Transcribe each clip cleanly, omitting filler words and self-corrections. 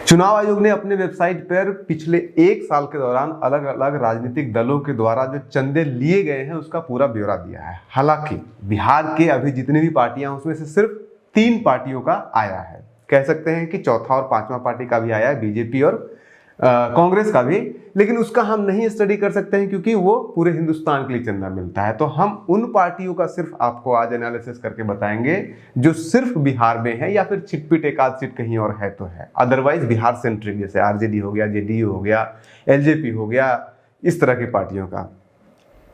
चुनाव आयोग ने अपने वेबसाइट पर पिछले 1 साल के दौरान अलग अलग राजनीतिक दलों के द्वारा जो चंदे लिए गए हैं उसका पूरा ब्यौरा दिया है। हालांकि बिहार के अभी जितनी भी पार्टियां उसमें से सिर्फ 3 पार्टियों का आया है। कह सकते हैं कि चौथा और पांचवा पार्टी का भी आया है, बीजेपी और कांग्रेस का भी, लेकिन उसका हम नहीं स्टडी कर सकते हैं क्योंकि वो पूरे हिंदुस्तान के लिए चंदा मिलता है। तो हम उन पार्टियों का सिर्फ आपको आज एनालिसिस करके बताएंगे जो सिर्फ बिहार में है या फिर छिटपिट एक आध सीट कहीं और है तो है, अदरवाइज बिहार सेंट्रिक, जैसे आरजेडी हो गया, जेडीयू हो गया, एलजेपी हो गया, इस तरह की पार्टियों का।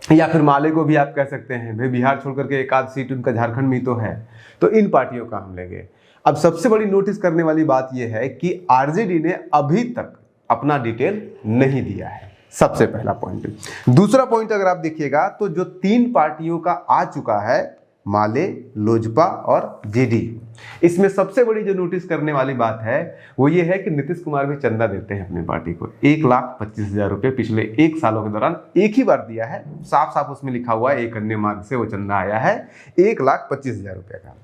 या फिर माले को भी आप कह सकते हैं, भाई बिहार छोड़ करके एक आध सीट उनका झारखंड में तो है, तो इन पार्टियों का हम लेंगे। अब सबसे बड़ी नोटिस करने वाली बात यह है कि आरजेडी ने अभी तक अपना डिटेल नहीं दिया है, सबसे पहला पॉइंट। दूसरा पॉइंट अगर आप देखिएगा तो जो 3 पार्टियों का आ चुका है, माले, लोजपा और जेडीयू, इसमें सबसे बड़ी जो नोटिस करने वाली बात है वो ये है कि नीतीश कुमार भी चंदा देते हैं अपनी पार्टी को। 1,25,000 रुपये पिछले 1 सालों के दौरान एक ही बार दिया है, साफ साफ उसमें लिखा हुआ है एक अन्य मार्ग से वो चंदा आया है 1,25,000 रुपये का।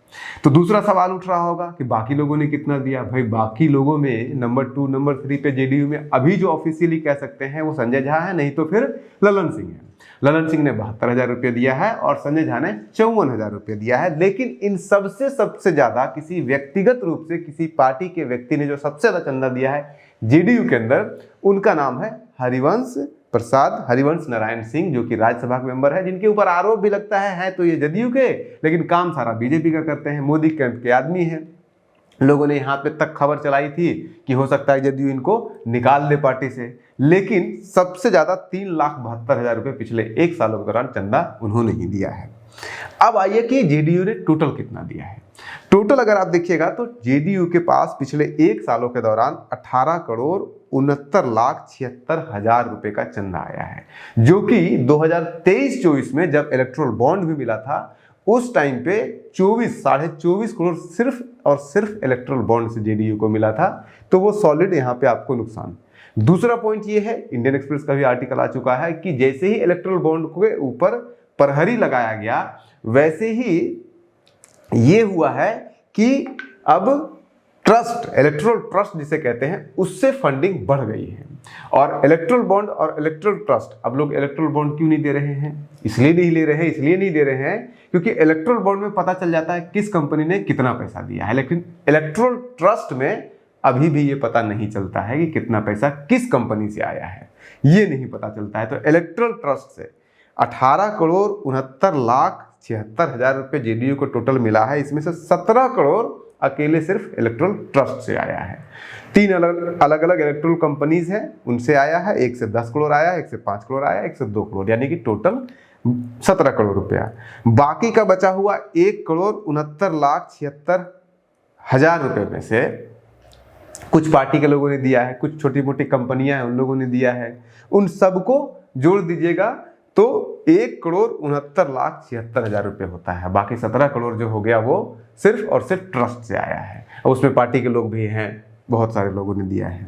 तो दूसरा सवाल उठ रहा होगा कि बाकी लोगों ने कितना दिया। भाई बाकी लोगों में नंबर 2 नंबर 3 पे जेडीयू में अभी जो ऑफिशियली कह सकते हैं वो संजय झा है, नहीं तो फिर ललन सिंह है। ललन सिंह ने 72,000 रुपये दिया है और संजय झा ने 54,000 रुपये दिया है। लेकिन इन सबसे ज्यादा किसी व्यक्तिगत रूप से किसी पार्टी के व्यक्ति ने जो सबसे ज्यादा चंदा दिया है जेडीयू के अंदर, उनका नाम है हरिवंश प्रसाद, हरिवंश नारायण सिंह, जो कि राज्यसभा के मेंबर है, जिनके ऊपर आरोप भी लगता है तो ये जदयू के, लेकिन काम सारा बीजेपी का करते हैं, मोदी कैंप के आदमी हैं। लोगों ने यहाँ पे तक खबर चलाई थी कि हो सकता है जदयू इनको निकाल दे पार्टी से, लेकिन सबसे ज्यादा 3,72,000 रुपये पिछले 1 सालों के दौरान चंदा उन्होंने ही दिया है। अब आइए कि जेडीयू ने टोटल कितना दिया है। टोटल अगर आप देखिएगा तो जेडीयू के पास पिछले 1 सालों के दौरान 18,69,76,000 रुपए का चंदा आया है, जो कि 2023-24 में जब इलेक्ट्रोल बॉन्ड भी मिला था उस टाइम पे 24-24.5 करोड़ सिर्फ और सिर्फ इलेक्ट्रोल बॉन्ड से जेडीयू को मिला था। तो वो सॉलिड यहाँ पे आपको नुकसान। दूसरा पॉइंट ये है, इंडियन एक्सप्रेस का भी आर्टिकल आ चुका है कि जैसे ही इलेक्ट्रोल बॉन्ड के ऊपर प्रहरी लगाया गया वैसे ही ये हुआ है कि अब ट्रस्ट, इलेक्ट्रोल ट्रस्ट जिसे कहते हैं, उससे फंडिंग बढ़ गई है। और इलेक्ट्रोल बॉन्ड और इलेक्ट्रोल ट्रस्ट, अब लोग इलेक्ट्रोल बॉन्ड क्यों नहीं दे रहे हैं? इसलिए नहीं दे रहे हैं क्योंकि इलेक्ट्रोल बॉन्ड में पता चल जाता है किस कंपनी ने कितना पैसा दिया है, लेकिन इलेक्ट्रोल ट्रस्ट में अभी भी ये पता नहीं चलता है कि कितना पैसा किस कंपनी से आया है, ये नहीं पता चलता है। तो इलेक्ट्रोल ट्रस्ट से 18,69,76,000 रुपये जेडीयू को टोटल मिला है। इसमें से 17 करोड़ अकेले सिर्फ इलेक्ट्रोल ट्रस्ट से आया है। 3 अलग अलग इलेक्ट्रोल कंपनीज हैं, उनसे आया है। एक से 10 करोड़ आया, एक से 5 करोड़ आया, एक से 2 करोड़, यानी कि टोटल 17 करोड़ रुपया। बाकी का बचा हुआ 1,69,76,000 रुपये में से कुछ पार्टी के लोगों ने दिया है, कुछ छोटी मोटी कंपनियां हैं उन लोगों ने दिया है। उन सबको जोड़ दीजिएगा तो 1,69,76,000 रुपये होता है। बाकी 17 करोड़ जो हो गया वो सिर्फ और सिर्फ ट्रस्ट से आया है। और उसमें पार्टी के लोग भी हैं, बहुत सारे लोगों ने दिया है।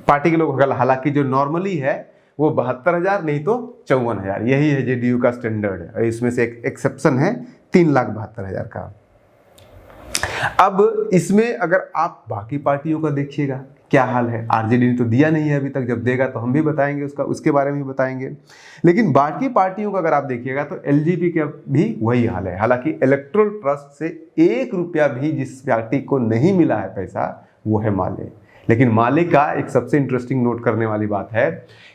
पार्टी के लोग हालांकि जो नॉर्मली है वो 72,000 नहीं तो 54,000, यही है जेडीयू का स्टैंडर्ड। इसमें से एक एक्सेप्शन है 3,72,000 का। अब इसमें अगर आप बाकी पार्टियों का देखिएगा क्या हाल है। आरजेडी ने तो दिया नहीं है अभी तक, जब देगा तो हम भी बताएंगे, उसके बारे में भी बताएंगे। लेकिन बाकी पार्टियों का अगर आप देखिएगा तो एलजेपी का भी वही हाल है। हालांकि इलेक्ट्रोल ट्रस्ट से 1 रुपया भी जिस पार्टी को नहीं मिला है पैसा वो है माले। लेकिन माले का एक सबसे इंटरेस्टिंग नोट करने वाली बात है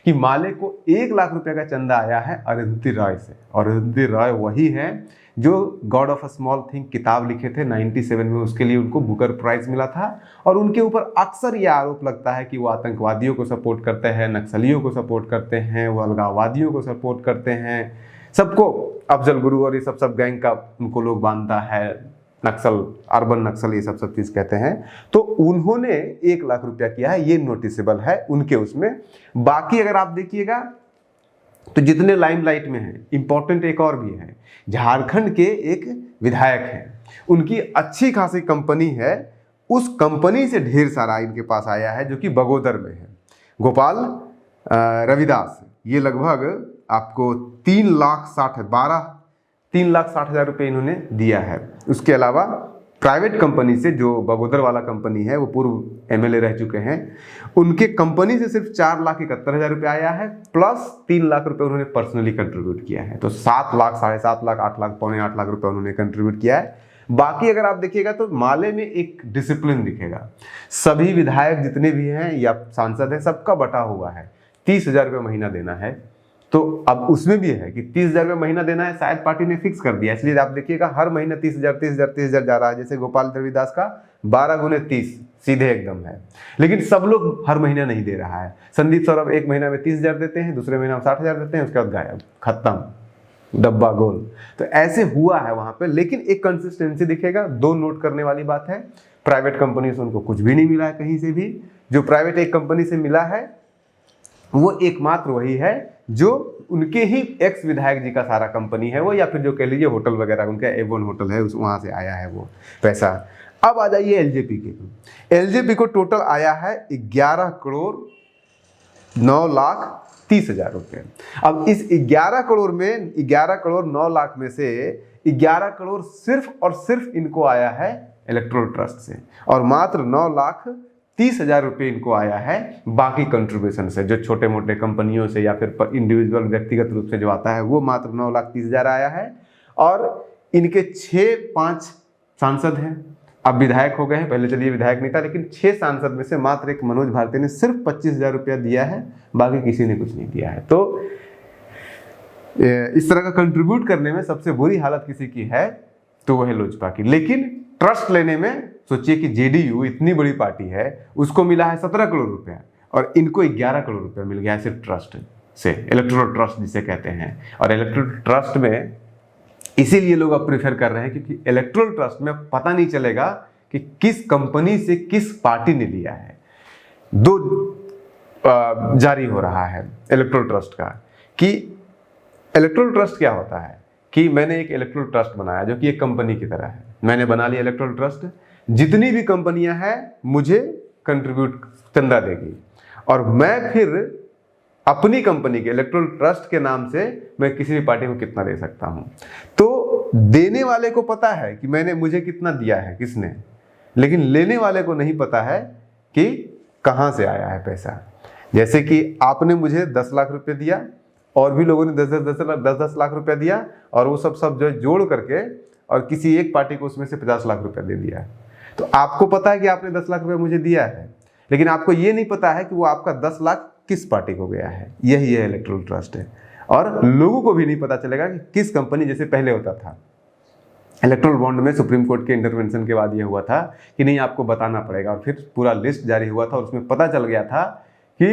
कि माले को 1 लाख रुपए का चंदा आया है अरुंधति रॉय से। और अरुंधति रॉय वही है जो God of a small thing किताब लिखे थे 97 में, उसके लिए उनको बुकर प्राइज मिला था। और उनके ऊपर अक्सर यह आरोप लगता है कि वो आतंकवादियों को सपोर्ट करते हैं, नक्सलियों को सपोर्ट करते हैं, वो अलगाववादियों को सपोर्ट करते हैं, सबको अफजल गुरु और ये सब गैंग का उनको लोग बांधता है, नक्सल, अर्बन नक्सल, ये सब चीज़ कहते हैं। तो उन्होंने 1 लाख रुपया किया है, ये नोटिसेबल है उनके उसमें। बाकी अगर आप देखिएगा तो जितने लाइमलाइट में हैं, इंपॉर्टेंट एक और भी है, झारखंड के एक विधायक हैं, उनकी अच्छी खासी कंपनी है, उस कंपनी से ढेर सारा इनके पास आया है जो कि बगोदर में है। गोपाल रविदास, ये लगभग आपको 3,60,000 रुपये इन्होंने दिया है। उसके अलावा प्राइवेट कंपनी से, जो बगोदर वाला कंपनी है, वो पूर्व एमएलए रह चुके हैं, उनके कंपनी से सिर्फ 4,71,000 रुपये आया है, प्लस 3 लाख रुपए उन्होंने पर्सनली कंट्रीब्यूट किया है। तो 7 लाख, 7.5 लाख, 8 लाख, पौने 8 लाख रुपए उन्होंने कंट्रीब्यूट किया है। बाकी अगर आप देखिएगा तो माले में एक डिसिप्लिन दिखेगा। सभी विधायक जितने भी हैं या सांसद हैं, सबका बटा हुआ है। 30,000 रुपये महीना देना है। तो अब उसमें भी है कि 30,000 रुपये महीना देना है, शायद पार्टी ने फिक्स कर दिया, इसलिए आप देखिएगा हर महीना 30,000 जा रहा है। जैसे गोपाल रविदास का 12 गुने 30 सीधे एकदम है, लेकिन सब लोग हर महीना नहीं दे रहा है। संदीप सौरभ एक महीना में 30,000 देते हैं, दूसरे महीना में 60,000 देते हैं, उसके बाद गायब, खत्म, डब्बा गोल। तो ऐसे हुआ है वहां पे, लेकिन एक कंसिस्टेंसी दिखेगा। 2 नोट करने वाली बात है, प्राइवेट कंपनी से उनको कुछ भी नहीं मिला है कहीं से भी। जो प्राइवेट एक कंपनी से मिला है वो एकमात्र वही है जो उनके ही एक्स विधायक जी का सारा कंपनी है वो, या फिर जो कह लीजिए होटल वगैरह, उनका एवन होटल है, उस वहां से आया है वो पैसा। अब आ जाइए एलजेपी के। एलजेपी को टोटल आया है 11,09,30,000 रुपये। अब इस 11 करोड़ में 11 करोड़ 9 लाख में से 11 करोड़ सिर्फ और सिर्फ इनको आया है इलेक्ट्रोल ट्रस्ट से, और मात्र 9,30,000 रुपये इनको आया है बाकी कंट्रीब्यूशन से, जो छोटे मोटे कंपनियों से या फिर इंडिविजुअल व्यक्तिगत रूप से जो आता है वो मात्र 9,30,000 आया है। और इनके 6-5 सांसद हैं, अब विधायक हो गए हैं, पहले चलिए विधायक नहीं था, लेकिन 6 सांसद में से मात्र एक मनोज भारती ने सिर्फ 25,000 रुपया दिया है, बाकी किसी ने कुछ नहीं दिया है। तो इस तरह का कंट्रीब्यूट करने में सबसे बुरी हालत किसी की है तो वह है लोजपा की। लेकिन ट्रस्ट लेने में सोचिए कि जेडीयू इतनी बड़ी पार्टी है, उसको मिला है 17 करोड़ रुपया और इनको 11 करोड़ रुपया मिल गया है सिर्फ ट्रस्ट से, इलेक्टोरल ट्रस्ट जिसे कहते हैं। और इलेक्टोरल ट्रस्ट में इसीलिए लोग अब प्रेफर कर रहे हैं क्योंकि इलेक्टोरल ट्रस्ट में पता नहीं चलेगा कि किस कंपनी से किस पार्टी ने लिया है। 2 जारी हो रहा है इलेक्टोरल ट्रस्ट का कि इलेक्टोरल ट्रस्ट क्या होता है कि मैंने एक इलेक्टोरल ट्रस्ट बनाया जो कि एक कंपनी की तरह है, मैंने बना लिया इलेक्टोरल ट्रस्ट, जितनी भी कंपनियां हैं मुझे कंट्रीब्यूट चंदा देगी और मैं फिर अपनी कंपनी के इलेक्टोरल ट्रस्ट के नाम से मैं किसी भी पार्टी को कितना दे सकता हूं। तो देने वाले को पता है कि मुझे कितना दिया है किसने, लेकिन लेने वाले को नहीं पता है कि कहां से आया है पैसा। जैसे कि आपने मुझे 10 लाख रुपए दिया और भी लोगों ने 10 लाख रुपया दिया और वो सब जो जोड़ करके और किसी एक पार्टी को उसमें से 50 लाख रुपया दे दिया। तो आपको पता है कि आपने 10 लाख रुपया मुझे दिया है, लेकिन आपको ये नहीं पता है कि वो आपका 10 लाख किस पार्टी को गया है। यही है इलेक्टोरल ट्रस्ट है। और लोगों को भी नहीं पता चलेगा कि किस कंपनी, जैसे पहले होता था इलेक्टोरल बॉन्ड में सुप्रीम कोर्ट के इंटरवेंशन के बाद ये हुआ था कि नहीं आपको बताना पड़ेगा, और फिर पूरा लिस्ट जारी हुआ था और उसमें पता चल गया था कि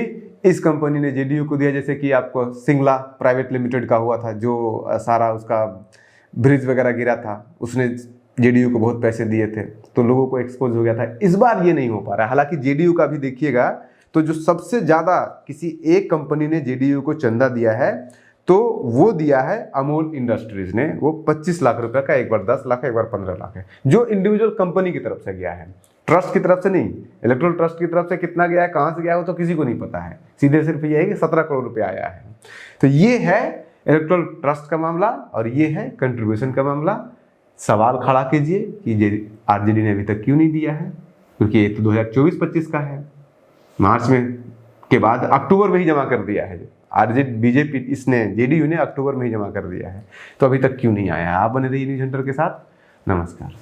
इस कंपनी ने जेडीयू को दिया। जैसे कि आपको सिंगला प्राइवेट लिमिटेड का हुआ था, जो सारा उसका ब्रिज वगैरह गिरा था, उसने जेडीयू को बहुत पैसे दिए थे, तो लोगों को एक्सपोज हो गया था। इस बार ये नहीं हो पा रहा है। हालांकि जेडीयू का भी देखिएगा तो जो सबसे ज़्यादा किसी एक कंपनी ने जेडीयू को चंदा दिया है तो वो दिया है अमूल इंडस्ट्रीज ने, वो 25 लाख रुपए का, एक बार 10 लाख है, एक बार 15 लाख है, जो इंडिविजुअल कंपनी की तरफ से गया है, ट्रस्ट की तरफ से नहीं। इलेक्ट्रोल ट्रस्ट की तरफ से कितना गया है, कहाँ से गया है, तो किसी को नहीं पता है। सीधे सिर्फ ये है कि 17 करोड़ रुपया आया है। तो ये है इलेक्ट्रोल ट्रस्ट का मामला और ये है कंट्रीब्यूशन का मामला। सवाल खड़ा कीजिए कि आरजेडी ने अभी तक क्यों नहीं दिया है, क्योंकि ये तो 2024-25 का है। मार्च में के बाद अक्टूबर में ही जमा कर दिया है आरजेडी, बीजेपी, इसने जेडीयू ने अक्टूबर में ही जमा कर दिया है, तो अभी तक क्यों नहीं आया है। आप बने रहिए न्यूज़ हंटर के साथ। नमस्कार।